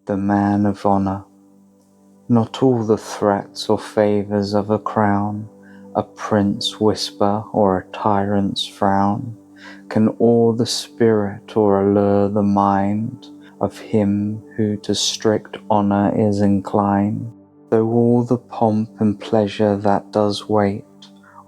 the man of honour. Not all the threats or favours of a crown, a prince whisper or a tyrant's frown, can awe the spirit or allure the mind of him who to strict honour is inclined. Though all the pomp and pleasure that does wait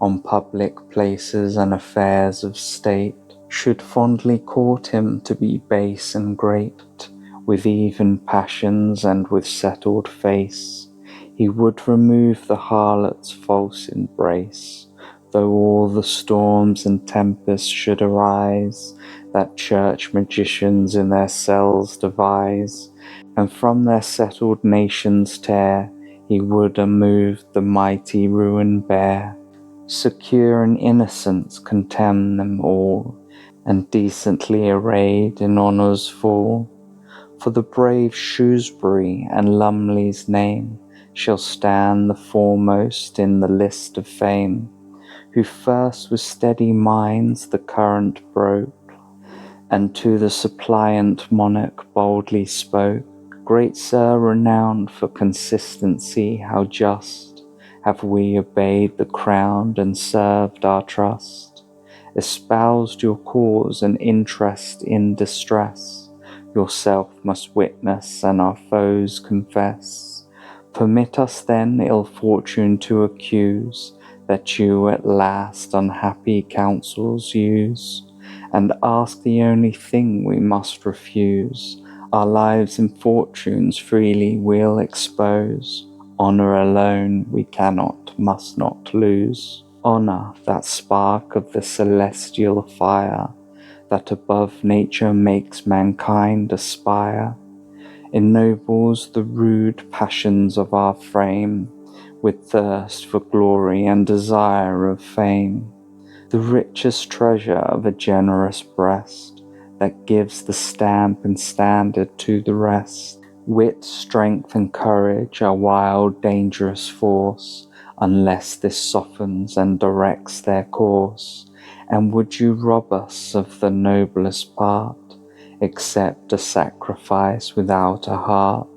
on public places and affairs of state should fondly court him to be base and great, with even passions and with settled face, he would remove the harlot's false embrace, though all the storms and tempests should arise that church magicians in their cells devise, and from their settled nations tear, he would unmoved the mighty ruin bear. Secure in innocence contemn them all, and decently arrayed in honours fall. For the brave Shrewsbury and Lumley's name shall stand the foremost in the list of fame, who first with steady minds the current broke, and to the suppliant monarch boldly spoke. Great Sir, renowned for consistency, how just have we obeyed the crown and served our trust, espoused your cause and interest in distress, yourself must witness and our foes confess. Permit us then ill fortune to accuse, that you at last unhappy counsels use, and ask the only thing we must refuse. Our lives and fortunes freely we'll expose, honour alone we cannot, must not lose. Honour, that spark of the celestial fire, that above nature makes mankind aspire, ennobles the rude passions of our frame, with thirst for glory and desire of fame. The richest treasure of a generous breast, that gives the stamp and standard to the rest. Wit, strength, and courage are wild, dangerous force, unless this softens and directs their course. And would you rob us of the noblest part, accept a sacrifice without a heart?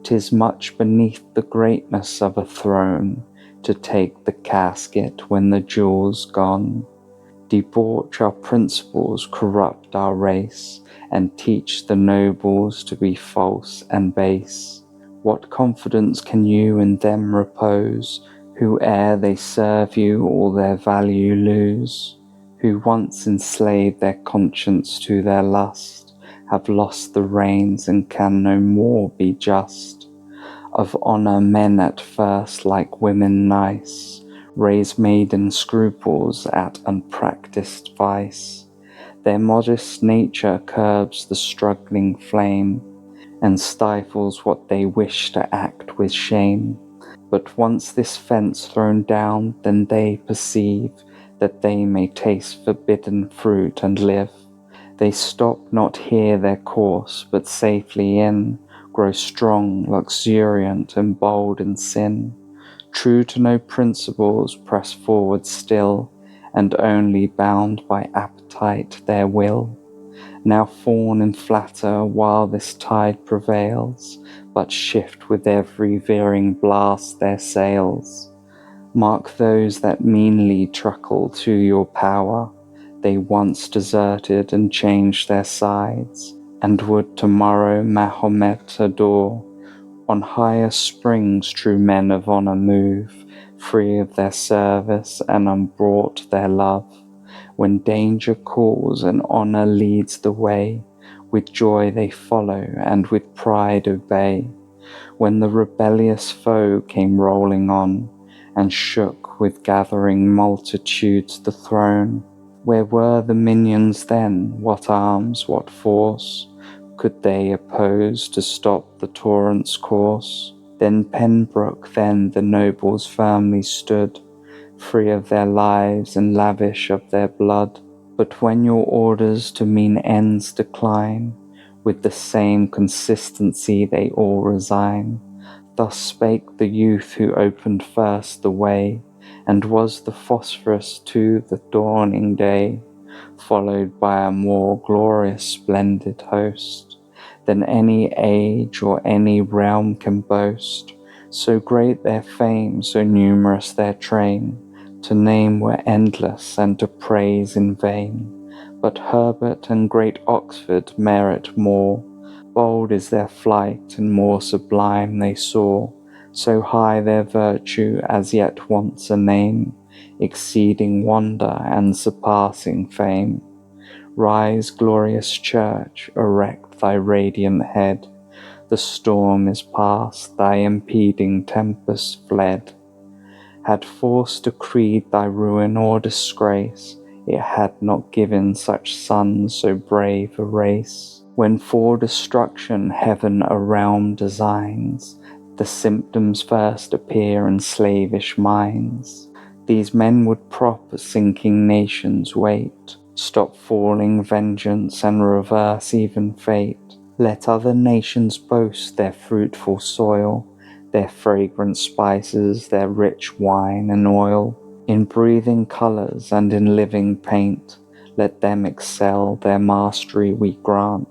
'Tis much beneath the greatness of a throne to take the casket when the jewel's gone. Debauch our principles, corrupt our race, and teach the nobles to be false and base. What confidence can you in them repose, who ere they serve you all their value lose? Who once enslaved their conscience to their lust, have lost the reins and can no more be just. Of honour men at first like women nice, raise maiden scruples at unpractised vice. Their modest nature curbs the struggling flame, and stifles what they wish to act with shame. But once this fence thrown down, then they perceive that they may taste forbidden fruit and live. They stop not here their course, but safely in, grow strong, luxuriant, and bold in sin. True to no principles, press forward still, and only bound by appetite their will. Now fawn and flatter while this tide prevails, but shift with every veering blast their sails. Mark those that meanly truckle to your power, they once deserted and changed their sides, and would tomorrow Mahomet adore. On higher springs true men of honour move, free of their service and unbought their love. When danger calls and honour leads the way, with joy they follow and with pride obey. When the rebellious foe came rolling on, and shook with gathering multitudes the throne, where were the minions then? What arms, what force could they oppose to stop the torrent's course? Then Pembroke, then the nobles firmly stood, free of their lives and lavish of their blood. But when your orders to mean ends decline, with the same consistency they all resign. Thus spake the youth who opened first the way, and was the phosphorus to the dawning day, followed by a more glorious splendid host. than any age or any realm can boast. So great their fame, so numerous their train, to name were endless and to praise in vain. But Herbert and great Oxford merit more. Bold is their flight, and more sublime they soar. So high their virtue as yet wants a name, exceeding wonder and surpassing fame. Rise, glorious church, erect thy radiant head. The storm is past, thy impeding tempest fled. Had force decreed thy ruin or disgrace, it had not given such sons so brave a race. When for destruction heaven a realm designs, the symptoms first appear in slavish minds. These men would prop a sinking nation's weight, stop falling vengeance and reverse even fate. Let other nations boast their fruitful soil, their fragrant spices, their rich wine and oil. In breathing colours and in living paint, let them excel, their mastery we grant.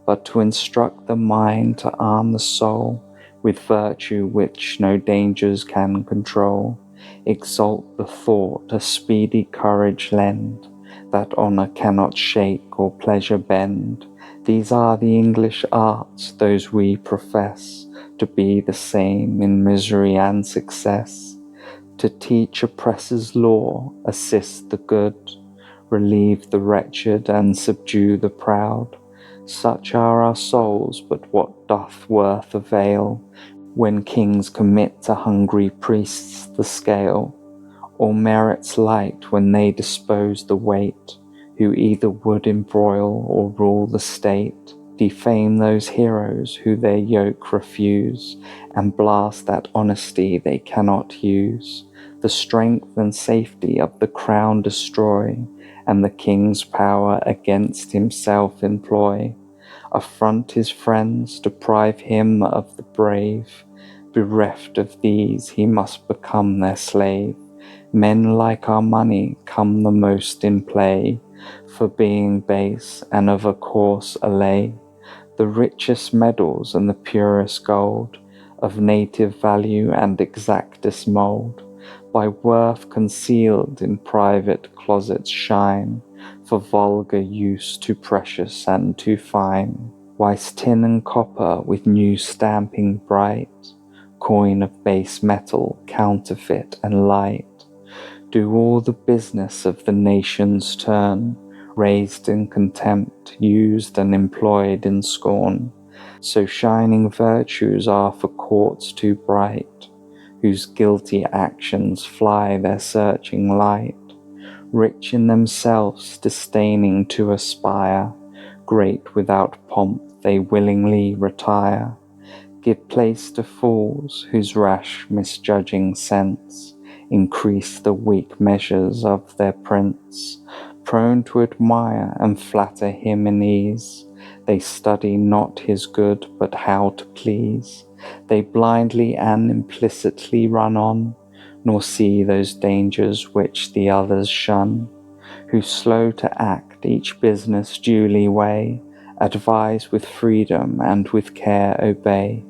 But to instruct the mind, to arm the soul with virtue which no dangers can control, exalt the thought, a speedy courage lend, that honour cannot shake or pleasure bend. These are the English arts, those we profess to be the same in misery and success. To teach oppressors law, assist the good, relieve the wretched and subdue the proud. Such are our souls, but what doth worth avail, when kings commit to hungry priests the scale? Or merits light when they dispose the weight, who either would embroil or rule the state? Defame those heroes who their yoke refuse, and blast that honesty they cannot use. The strength and safety of the crown destroy, and the king's power against himself employ. Affront his friends, deprive him of the brave. Bereft of these, he must become their slave. Men like our money come the most in play, for being base and of a coarse allay. The richest metals and the purest gold, of native value and exactest mould, by worth concealed in private closets shine, for vulgar use too precious and too fine. Whilst tin and copper with new stamping bright, coin of base metal, counterfeit and light, do all the business of the nation's turn, raised in contempt, used and employed in scorn. So shining virtues are for courts too bright, whose guilty actions fly their searching light. Rich in themselves, disdaining to aspire, great without pomp, they willingly retire. Give place to fools, whose rash misjudging sense increase the weak measures of their prince. Prone to admire and flatter him in ease, they study not his good, but how to please. They blindly and implicitly run on, nor see those dangers which the others shun. Who slow to act, each business duly weigh, advise with freedom and with care obey.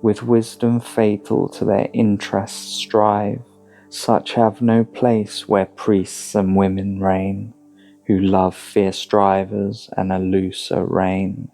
With wisdom fatal to their interests strive, such have no place where priests and women reign, who love fierce drivers and a looser rein.